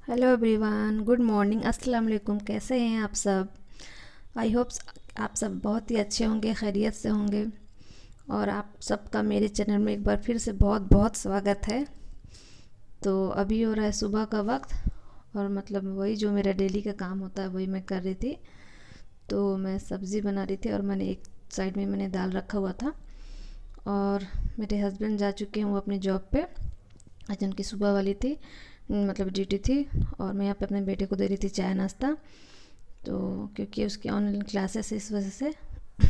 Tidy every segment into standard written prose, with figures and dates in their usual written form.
Hello everyone, good morning, अस्सलाम वालेकुम। कैसे हैं आप सब? आई होप आप सब बहुत ही अच्छे होंगे, खैरियत से होंगे। और आप सबका मेरे चैनल में एक बार फिर से बहुत बहुत स्वागत है। तो अभी हो रहा है सुबह का वक्त, और मतलब वही जो मेरा डेली का काम होता है वही मैं कर रही थी। तो मैं सब्ज़ी बना रही थी और मैंने एक साइड में मैंने दाल रखा हुआ था। और मेरे हस्बैंड जा चुके हैं वो अपनी जॉब पे। आज उनकी सुबह वाली थी, मतलब ड्यूटी थी। और मैं यहाँ पे अपने बेटे को दे रही थी चाय नाश्ता। तो क्योंकि उसकी ऑनलाइन क्लासेस है, इस वजह से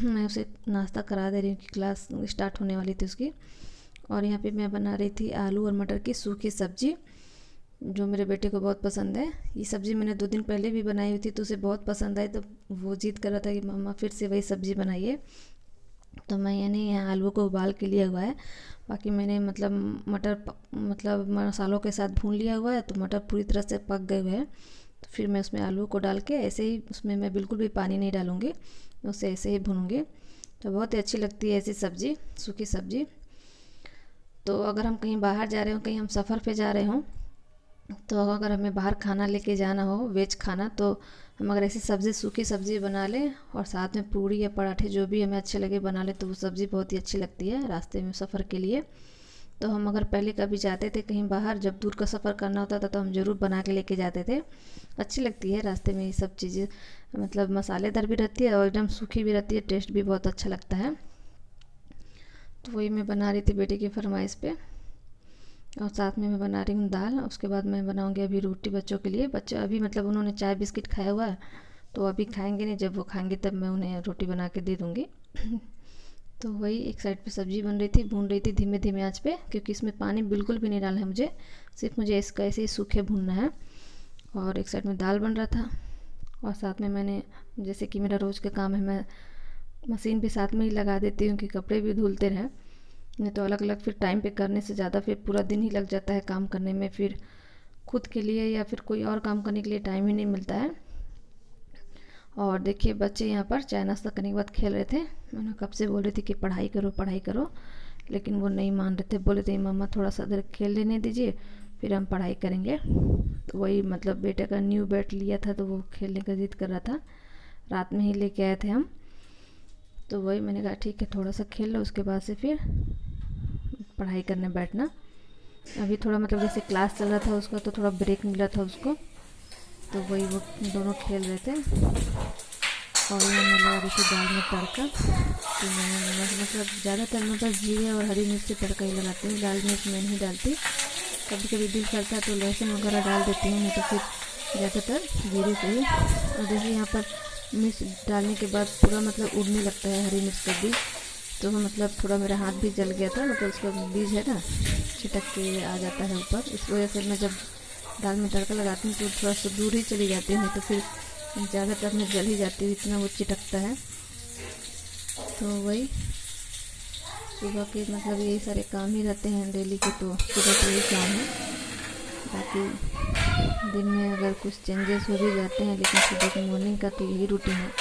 मैं उसे नाश्ता करा दे रही हूँ कि क्लास स्टार्ट होने वाली थी उसकी। और यहाँ पे मैं बना रही थी आलू और मटर की सूखी सब्ज़ी, जो मेरे बेटे को बहुत पसंद है। ये सब्ज़ी मैंने 2 दिन पहले भी बनाई हुई थी तो उसे बहुत पसंद आई, तो वो जिद कर रहा था कि मम्मा फिर से वही सब्ज़ी बनाइए। तो मैंने यहाँ आलू को उबाल के लिया हुआ है। बाकी मैंने मतलब मतलब मसालों के साथ भून लिया हुआ है, तो मटर पूरी तरह से पक गए हुए हैं। तो फिर मैं उसमें आलू को डाल के ऐसे ही, उसमें मैं बिल्कुल भी पानी नहीं डालूँगी, मैं उसे ऐसे ही भूनूँगी। तो बहुत ही अच्छी लगती है ऐसी सब्ज़ी, सूखी सब्ज़ी। तो अगर हम कहीं बाहर जा रहे हो, कहीं हम सफ़र पे जा रहे हों, तो अगर हमें बाहर खाना लेके जाना हो, वेज खाना, तो हम अगर ऐसी सब्ज़ी, सूखी सब्ज़ी बना लें और साथ में पूड़ी या पराठे जो भी हमें अच्छे लगे बना लें, तो वो सब्ज़ी बहुत ही अच्छी लगती है रास्ते में सफ़र के लिए। तो हम अगर पहले कभी जाते थे कहीं बाहर, जब दूर का सफ़र करना होता था तो हम ज़रूर बना के लेके जाते थे। अच्छी लगती है रास्ते में ये सब चीज़ें, मतलब मसालेदार भी रहती है और एकदम सूखी भी रहती है, टेस्ट भी बहुत अच्छा लगता है। तो वही मैं बना रही थी बेटी की फरमाइश पे। और साथ में मैं बना रही हूँ दाल। उसके बाद मैं बनाऊँगी अभी रोटी बच्चों के लिए। बच्चे अभी मतलब उन्होंने चाय बिस्किट खाया हुआ है, तो अभी खाएंगे नहीं, जब वो खाएंगे तब मैं उन्हें रोटी बना के दे दूँगी। तो वही एक साइड पे सब्ज़ी बन रही थी, भून रही थी धीमे धीमे आंच पे, क्योंकि इसमें पानी बिल्कुल भी नहीं डालना है मुझे, सिर्फ मुझे इसका ऐसे ही सूखे भूनना है। और एक साइड में दाल बन रहा था। और साथ में मैंने, जैसे कि मेरा रोज़ का काम है, मैं मशीन भी साथ में ही लगा देती हूँ कि कपड़े भी धुलते रहें। नहीं तो अलग अलग फिर टाइम पे करने से ज़्यादा फिर पूरा दिन ही लग जाता है काम करने में, फिर खुद के लिए या फिर कोई और काम करने के लिए टाइम ही नहीं मिलता है। और देखिए बच्चे यहाँ पर चाय नाश्ता करने के बाद खेल रहे थे। मैंने कब से बोल रही थी कि पढ़ाई करो पढ़ाई करो, लेकिन वो नहीं मान रहे थे। बोले थे मम्मा थोड़ा सा देर खेल लेने दीजिए, फिर हम पढ़ाई करेंगे। तो वही मतलब बेटे का न्यू बैट लिया था, तो वो खेलने का जिद कर रहा था। रात में ही लेके आए थे हम। तो वही मैंने कहा ठीक है, थोड़ा सा खेल लो, उसके बाद से फिर पढ़ाई करने बैठना। अभी थोड़ा मतलब जैसे क्लास चल रहा था उसका, तो थोड़ा ब्रेक मिला था उसको। तो वही वो दोनों खेल रहे थे। और यहाँ मैं लगा रही थी दाल में तड़का। तो मैंने मतलब ज़्यादातर मैं बस जीरे और हरी मिर्च से तड़का ही लगाती हूँ, लाल मिर्च मैं नहीं डालती। कभी कभी दिल करता है तो लहसुन वगैरह डाल देती हूँ, नहीं तो फिर ज़्यादातर जीरे से ही। और देखिए यहाँ पर मिर्च डालने के बाद पूरा मतलब उड़ने लगता है हरी मिर्च का बीज। तो मतलब थोड़ा मेरा हाथ भी जल गया था, मतलब उसका बीज है ना, छिटक के आ जाता है ऊपर। इस वजह से मैं जब दाल में तड़का लगाती हूँ तो थोड़ा सा दूर ही चली जाती हूँ, तो फिर ज़्यादातर मैं जल ही जाती हूँ, इतना वो चिटकता है। तो वही सुबह के मतलब यही सारे काम ही रहते हैं डेली के, तो सुबह तो यही काम है। बाकी दिन में अगर कुछ चेंजेस हो भी जाते हैं, लेकिन सुबह के मॉर्निंग का तो यही रूटीन है,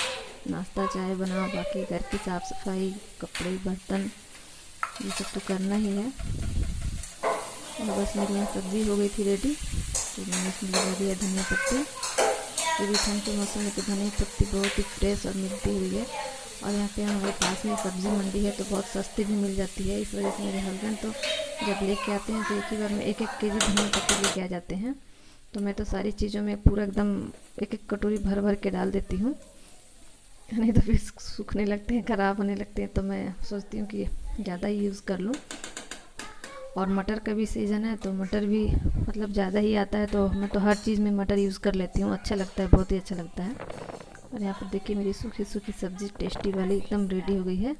नाश्ता चाय बनाओ, बाकी घर की साफ़ सफाई, कपड़े बर्तन, ये सब तो करना ही है। और बस मेरी यहाँ सब्ज़ी हो गई थी रेडी, तो मैंने इसमें लगा दिया धनिया पत्ती। क्योंकि ठंड के मौसम में तो धनिया पत्ती बहुत ही फ्रेश और मिलती हुई है। और यहाँ पे हमारे पास में सब्ज़ी मंडी है, तो बहुत सस्ती भी मिल जाती है। इस वजह से मेरे हस्बैंड तो जब लेके आते हैं तो एक ही बार में 1-1 केजी धनिया पत्ती लेके आ जाते हैं। तो मैं तो सारी चीज़ों में पूरा एकदम 1-1 कटोरी भर भर के डाल देती हूँ, नहीं तो फिर सूखने लगते हैं, ख़राब होने लगते हैं। तो मैं सोचती हूँ कि ज़्यादा ही यूज़ कर लूँ। और मटर का भी सीज़न है, तो मटर भी मतलब ज़्यादा ही आता है, तो मैं तो हर चीज़ में मटर यूज़ कर लेती हूँ। अच्छा लगता है, बहुत ही अच्छा लगता है। और यहाँ पर देखिए मेरी सूखी सूखी सब्ज़ी टेस्टी वाली एकदम रेडी हो गई है।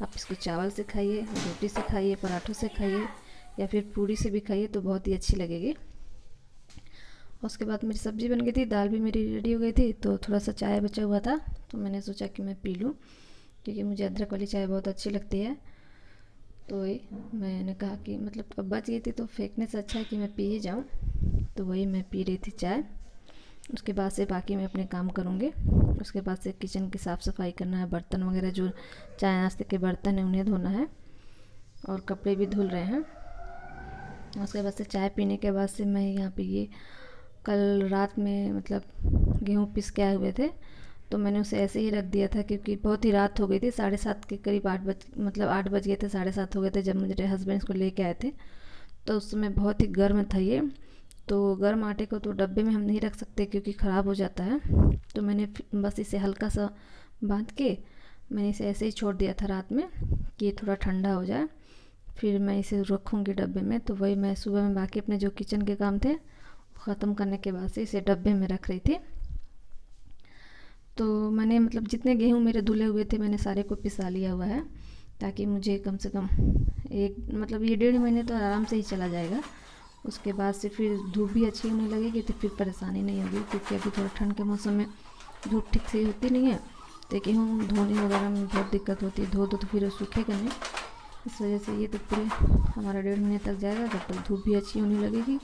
आप इसको चावल से खाइए, रोटी से खाइए, पराठों से खाइए, या फिर पूड़ी से भी खाइए, तो बहुत ही अच्छी लगेगी। उसके बाद मेरी सब्ज़ी बन गई थी, दाल भी मेरी रेडी हो गई थी। तो थोड़ा सा चाय बचा हुआ था, तो मैंने सोचा कि मैं पी लूँ, क्योंकि मुझे अदरक वाली चाय बहुत अच्छी लगती है। तो वही मैंने कहा कि मतलब अब बच गई थी तो फेंकने से अच्छा है कि मैं पी ही जाऊँ। तो वही मैं पी रही थी चाय। उसके बाद से बाकी मैं अपने काम करूँगी। उसके बाद से किचन की साफ़ सफाई करना है, बर्तन वगैरह जो चाय नाश्ते के बर्तन हैं उन्हें धोना है, और कपड़े भी धुल रहे हैं। उसके बाद से चाय पीने के बाद से मैं यहाँ पे ये कल रात में मतलब गेहूँ पीस के आए हुए थे, तो मैंने उसे ऐसे ही रख दिया था क्योंकि बहुत ही रात हो गई थी, 7:30 के करीब 8 बज गए थे, 7:30 हो गए थे जब मेरे हस्बैंड इसको लेके आए थे। तो उस समय बहुत ही गर्म था ये, तो गर्म आटे को तो डब्बे में हम नहीं रख सकते क्योंकि ख़राब हो जाता है। तो मैंने बस इसे हल्का सा बांध के मैंने इसे ऐसे ही छोड़ दिया था रात में कि ये थोड़ा ठंडा हो जाए, फिर मैं इसे रखूँगी डब्बे में। तो वही मैं सुबह में बाकी अपने जो किचन के काम थे ख़त्म करने के बाद से इसे डब्बे में रख रही थी। तो मैंने मतलब जितने गेहूँ मेरे धुले हुए थे मैंने सारे को पिसा लिया हुआ है, ताकि मुझे कम से कम एक मतलब ये 1.5 महीने तो आराम से ही चला जाएगा। उसके बाद से फिर धूप भी अच्छी होने लगेगी तो फिर परेशानी नहीं होगी, क्योंकि अभी थोड़ा ठंड के मौसम में धूप ठीक से होती नहीं है, तो गेहूँ धोने वगैरह में बहुत दिक्कत होती है। धो दो तो फिर वो सूखेगा नहीं, इस वजह से ये तो पूरे हमारा 1.5 महीने तक जाएगा। जब तक धूप भी अच्छी होने लगेगी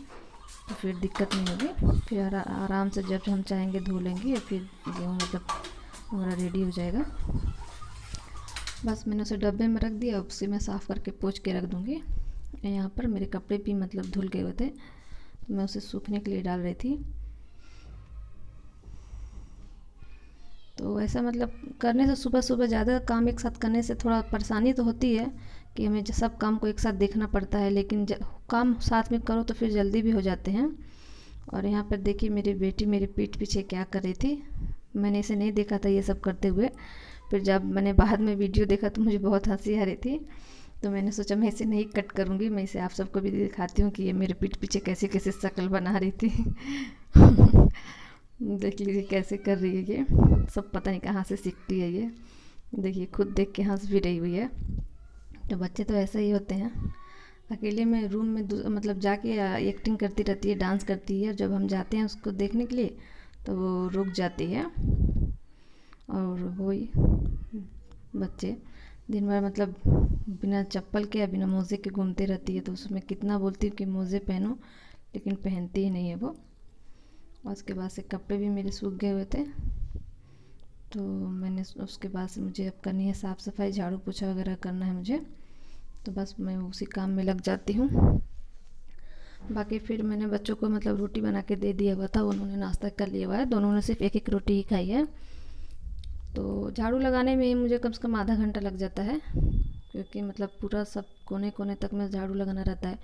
तो फिर दिक्कत नहीं होगी, फिर आराम से जब हम चाहेंगे धो लेंगे या फिर गेहूँ मतलब हमारा रेडी हो जाएगा। बस मैंने उसे डब्बे में रख दिया, उसे मैं साफ़ करके पोंछ के रख दूँगी। यहाँ पर मेरे कपड़े भी मतलब धुल गए हुए थे, तो मैं उसे सूखने के लिए डाल रही थी। तो ऐसा मतलब करने से सुबह सुबह ज़्यादा काम एक साथ करने से थोड़ा परेशानी तो होती है कि हमें सब काम को एक साथ देखना पड़ता है, लेकिन काम साथ में करो तो फिर जल्दी भी हो जाते हैं। और यहाँ पर देखिए मेरी बेटी मेरे पीठ पीछे क्या कर रही थी, मैंने इसे नहीं देखा था ये सब करते हुए। फिर जब मैंने बाद में वीडियो देखा तो मुझे बहुत हंसी आ रही थी, तो मैंने सोचा मैं इसे नहीं कट करूँगी, मैं इसे आप सबको भी दिखाती हूँ कि ये मेरे पीठ पीछे कैसे कैसे शक्ल बना रही थी। देख लीजिए कैसे कर रही है ये, सब पता नहीं कहाँ से सीखती है ये। देखिए खुद देख के हंस भी रही हुई है। तो बच्चे तो ऐसे ही होते हैं, अकेले में रूम में मतलब जाके एक्टिंग करती रहती है, डांस करती है। जब हम जाते हैं उसको देखने के लिए तो वो रुक जाती है। और वही बच्चे दिन भर मतलब बिना चप्पल के या बिना मोज़े के घूमते रहती है, तो उसमें कितना बोलती हूँ कि मोज़े पहनो, लेकिन पहनती ही नहीं है वो। और उसके बाद से कपड़े भी मेरे सूख गए हुए थे, तो मैंने उसके बाद से मुझे अब करनी है साफ़ सफाई, झाड़ू पोछा वगैरह करना है मुझे, तो बस मैं उसी काम में लग जाती हूँ। बाकी फिर मैंने बच्चों को मतलब रोटी बना के दे दिया हुआ था, उन्होंने नाश्ता कर लिया हुआ है, दोनों ने सिर्फ एक एक रोटी ही खाई है। तो झाड़ू लगाने में मुझे कम से कम आधा घंटा लग जाता है, क्योंकि मतलब पूरा सब कोने कोने तक में झाड़ू लगाना रहता है।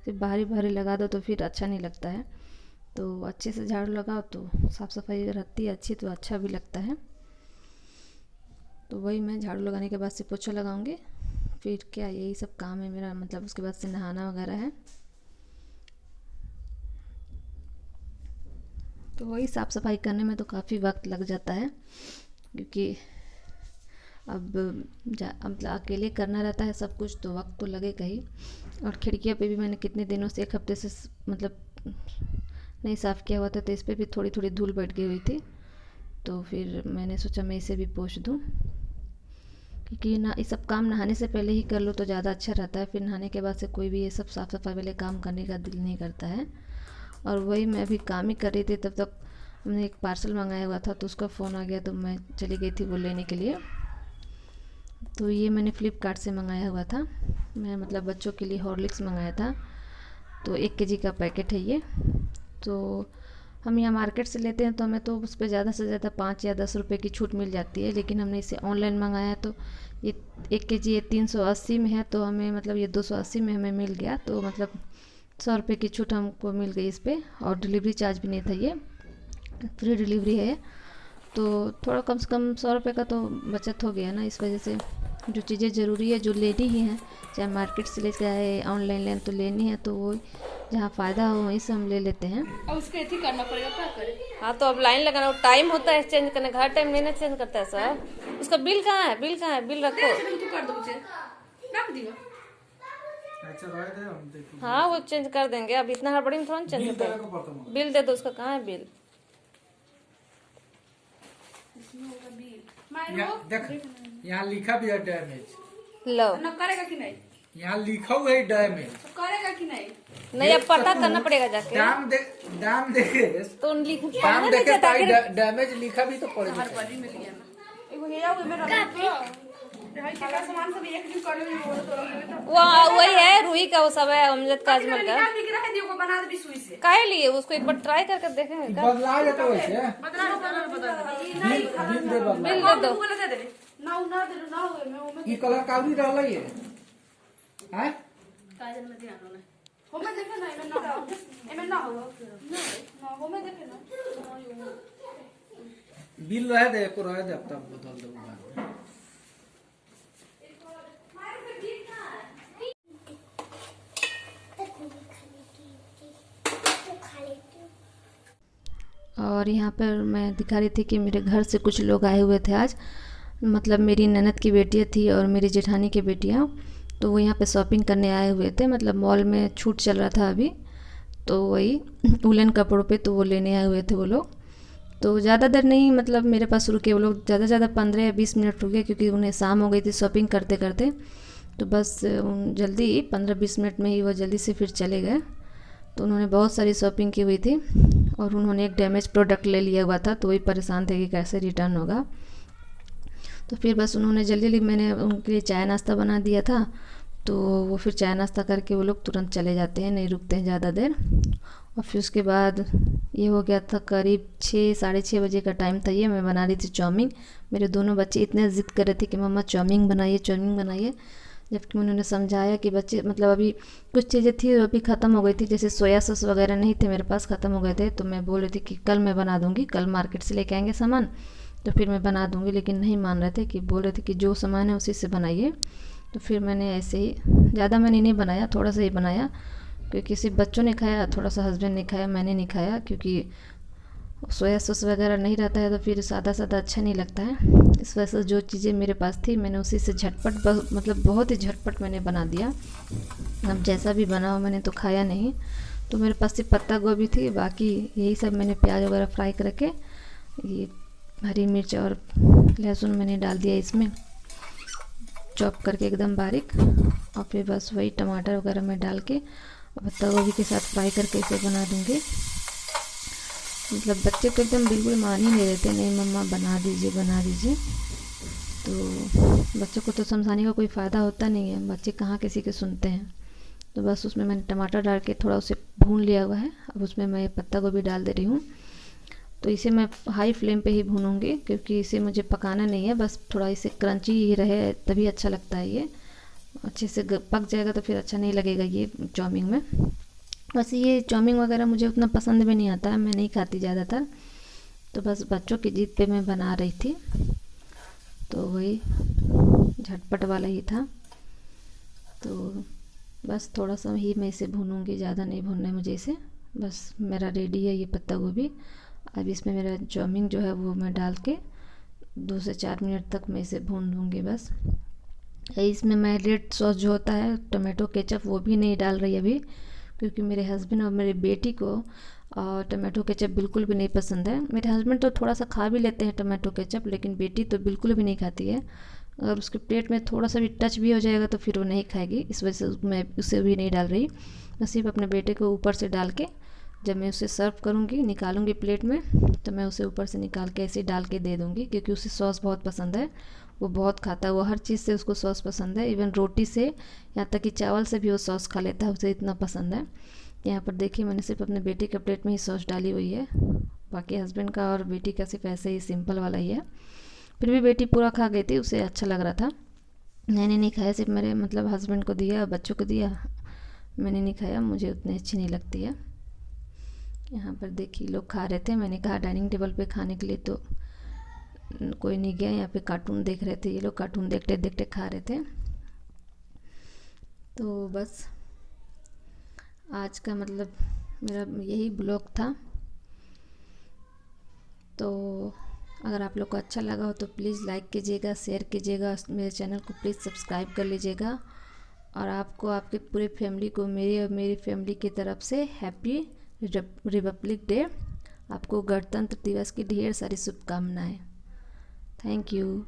सिर्फ बाहरी बाहरी लगा दो तो फिर अच्छा नहीं लगता है, तो अच्छे से झाड़ू लगाओ तो साफ़ सफाई रहती है अच्छी, तो अच्छा भी लगता है। तो वही मैं झाड़ू लगाने के बाद से पोछा लगाऊंगी, फिर क्या यही सब काम है मेरा, मतलब उसके बाद से नहाना वगैरह है। तो वही साफ़ सफाई करने में तो काफ़ी वक्त लग जाता है, क्योंकि अब अकेले करना रहता है सब कुछ, तो वक्त तो लगेगा ही। और खिड़कियाँ पे भी मैंने कितने दिनों से, एक हफ्ते से मतलब नहीं साफ़ किया हुआ था, तो इस पर भी थोड़ी थोड़ी धूल बैठ गई हुई थी। तो फिर मैंने सोचा मैं इसे भी पोंछ दूँ, क्योंकि ना ये सब काम नहाने से पहले ही कर लो तो ज़्यादा अच्छा रहता है, फिर नहाने के बाद से कोई भी ये सब साफ़ सफाई वाले काम करने का दिल नहीं करता है। और वही मैं अभी काम ही कर रही थी, तब तक हमने एक पार्सल मंगाया हुआ था, तो उसका फ़ोन आ गया, तो मैं चली गई थी वो लेने के लिए। तो ये मैंने फ़्लिपकार्ट से मंगाया हुआ था, मैं मतलब बच्चों के लिए हॉर्लिक्स मंगाया था, तो 1 केजी का पैकेट है ये। तो हम यहाँ मार्केट से लेते हैं तो हमें तो उस पर ज़्यादा से ज़्यादा 5 या 10 रुपये की छूट मिल जाती है, लेकिन हमने इसे ऑनलाइन मंगाया है, तो ये 1 केजी ये 380 में है, तो हमें मतलब ये 280 में हमें मिल गया, तो मतलब 100 रुपये की छूट हमको मिल गई इस पर। और डिलीवरी चार्ज भी नहीं था, ये फ्री डिलीवरी है, तो थोड़ा कम से कम 100 रुपये का तो बचत हो गया ना। इस वजह से जो चीज़ें ज़रूरी है, जो लेनी ही है, चाहे मार्केट से ले चाहे ऑनलाइन लें, तो लेनी है, तो वो जहाँ फ़ायदा हो वहीं से हम ले लेते हैं। और उसके एथी करना पड़ेगा, क्या करें? हाँ तो अब लाइन लगाना, टाइम होता है चेंज करने का, हर टाइम नहीं ना चेंज करता है सर। उसका बिल कहाँ है, बिल कहाँ है, बिल रखो। तू कर दो मुझे, रख दियो। अच्छा रह दे, हम देखेंगे। हाँ वो चेंज कर देंगे, अब इतना हड़बड़ी में थोड़ा चेंज करते हैं। बिल दे दो उसका, कहाँ है बिल? देख यहाँ लिखा भी है डैमेज, लो ना करेगा कि नहीं? यहाँ लिखा हुआ है डैमेज। तो करेगा कि नहीं? नहीं, अब पता करना पड़ेगा जाके। दाम देखे तो लिख दाम देखे डैमेज लिखा भी तो पड़ेगा। हर बड़ी में लिया ना, एगो हेया वो मेरा भाई के सामान सब एक दिन कर लो वो तो रख वो वही है, रूही का वो सब है, अमजद का, अजमल का। निकाल के रख दियो को बना दे सुई से। काहे लिए उसको एक बार ट्राई करके देखेंगे का? बदला जाता वैसे बदला बिल दे बदला बिल दे दो। दे दे ना दे ना हो मैं वो की कलर काउरी रहलै है हैं काजल में ध्यान होना हो मैं देखे ना एमे ना हो ना हो मैं देखे ना बिल रहे दे को रहे दे तब बदल दो और यहाँ पर मैं दिखा रही थी कि मेरे घर से कुछ लोग आए हुए थे आज, मतलब मेरी ननद की बेटियाँ थी और मेरी जेठानी की बेटियाँ, तो वो यहाँ पे शॉपिंग करने आए हुए थे। मतलब मॉल में छूट चल रहा था अभी, तो वही वुलन कपड़ों पे तो वो लेने आए हुए थे वो लोग। तो ज़्यादा देर नहीं, मतलब मेरे पास रुके वो लोग, ज़्यादा से ज़्यादा 15 या 20 मिनट रुके, क्योंकि उन्हें शाम हो गई थी शॉपिंग करते करते। तो बस जल्दी 15-20 मिनट में ही वो जल्दी से फिर चले गए। तो उन्होंने बहुत सारी शॉपिंग की हुई थी और उन्होंने एक डैमेज प्रोडक्ट ले लिया हुआ था, तो वही परेशान थे कि कैसे रिटर्न होगा। तो फिर बस उन्होंने जल्दी जल्दी, मैंने उनके लिए चाय नाश्ता बना दिया था, तो वो फिर चाय नाश्ता करके वो लोग तुरंत चले जाते हैं, नहीं रुकते हैं ज़्यादा देर। और फिर उसके बाद ये हो गया था करीब 6-6:30 बजे का टाइम था। ये मैं बना रही थी चाउमीन। मेरे दोनों बच्चे इतने ज़िद कर रहे थे कि मम्मा चाउमीन बनाइए, चाउमीन बनाइए, जबकि मैं उन्होंने समझाया कि बच्चे, मतलब अभी कुछ चीज़ें थी वो अभी ख़त्म हो गई थी, जैसे सोया सॉस वगैरह नहीं थे मेरे पास, ख़त्म हो गए थे। तो मैं बोल रही थी कि कल मैं बना दूँगी, कल मार्केट से लेके आएंगे सामान तो फिर मैं बना दूँगी, लेकिन नहीं मान रहे थे, कि बोल रहे थे कि जो सामान है उसी से बनाइए। तो फिर मैंने ऐसे ही, ज़्यादा मैंने नहीं बनाया, थोड़ा सा ही बनाया, क्योंकि सिर्फ बच्चों ने खाया, थोड़ा सा हस्बैंड ने खाया, मैंने नहीं खाया, क्योंकि सोया सॉस वगैरह नहीं रहता है तो फिर सादा सादा अच्छा नहीं लगता है। इस वजह से जो चीज़ें मेरे पास थी मैंने उसी से झटपट, मतलब बहुत ही झटपट मैंने बना दिया। अब जैसा भी बना हो मैंने तो खाया नहीं। तो मेरे पास सिर्फ पत्ता गोभी थी, बाकी यही सब मैंने प्याज वगैरह फ्राई करके, ये हरी मिर्च और लहसुन मैंने डाल दिया इसमें, चॉप करके एकदम बारीक। और फिर बस वही टमाटर वगैरह मैं डाल के पत्ता गोभी के साथ फ्राई करके इसे बना दूँगी। मतलब बच्चे तो एकदम बिल्कुल मान ही नहीं रहते, नहीं मम्मा बना दीजिए बना दीजिए। तो बच्चों को तो समझाने का कोई फ़ायदा होता नहीं है, बच्चे कहाँ किसी के सुनते हैं। तो बस उसमें मैंने टमाटर डाल के थोड़ा उसे भून लिया हुआ है। अब उसमें मैं पत्ता गोभी डाल दे रही हूँ। तो इसे मैं हाई फ्लेम पे ही भूनूंगी, क्योंकि इसे मुझे पकाना नहीं है, बस थोड़ा इसे क्रंची ही रहे तभी अच्छा लगता है। ये अच्छे से पक जाएगा तो फिर अच्छा नहीं लगेगा ये चाउमीन में। वैसे ये चाउमीन वगैरह मुझे उतना पसंद भी नहीं आता है, मैं नहीं खाती ज़्यादातर। तो बस बच्चों की जिद पे मैं बना रही थी, तो वही झटपट वाला ही था। तो बस थोड़ा सा ही मैं इसे भूनूंगी, ज़्यादा नहीं भूनना है मुझे इसे। बस मेरा रेडी है ये पत्ता गोभी। अब इसमें मेरा चाउमीन जो है वो मैं डाल के 2 से 4 मिनट तक मैं इसे भून दूँगी बस। इसमें मैं रेड सॉस जो होता है, टमाटो केचप, वो भी नहीं डाल रही अभी, क्योंकि मेरे हस्बैंड और मेरी बेटी को टमाटो केचप बिल्कुल भी नहीं पसंद है। मेरे हस्बैंड तो थोड़ा सा खा भी लेते हैं टमाटो केचप, लेकिन बेटी तो बिल्कुल भी नहीं खाती है। अगर उसके प्लेट में थोड़ा सा भी टच भी हो जाएगा तो फिर वो नहीं खाएगी, इस वजह से मैं उसे भी नहीं डाल रही। मैं सिर्फ अपने बेटे को ऊपर से डाल के, जब मैं उसे सर्व करूँगी, निकालूंगी प्लेट में, तो मैं उसे ऊपर से निकाल के ऐसे डाल के दे दूँगी, क्योंकि उसे सॉस बहुत पसंद है, वो बहुत खाता है, वो हर चीज़ से उसको सॉस पसंद है, इवन रोटी से, यहाँ तक कि चावल से भी वो सॉस खा लेता है, उसे इतना पसंद है। यहाँ पर देखिए मैंने सिर्फ अपने बेटे के प्लेट में ही सॉस डाली हुई है, बाकी हस्बैंड का और बेटी का सिर्फ ऐसे ही सिंपल वाला ही है। फिर भी बेटी पूरा खा गई थी, उसे अच्छा लग रहा था। मैंने नहीं खाया, सिर्फ मेरे मतलब हस्बैंड को दिया, बच्चों को दिया, मैंने नहीं खाया, मुझे उतनी अच्छी नहीं लगती है। यहाँ पर देखिए लोग खा रहे थे, मैंने कहा डाइनिंग टेबल पे खाने के लिए, तो कोई नहीं गया। यहाँ पे कार्टून देख रहे थे ये लोग, कार्टून देखते देखते खा रहे थे। तो बस आज का मतलब मेरा यही ब्लॉग था। तो अगर आप लोग को अच्छा लगा हो तो प्लीज़ लाइक कीजिएगा, शेयर कीजिएगा, मेरे चैनल को प्लीज़ सब्सक्राइब कर लीजिएगा। और आपको, आपके पूरे फैमिली को मेरी और मेरी फैमिली की तरफ से हैप्पी रिपब्लिक डे, आपको गणतंत्र दिवस की ढेर सारी शुभकामनाएं। Thank you.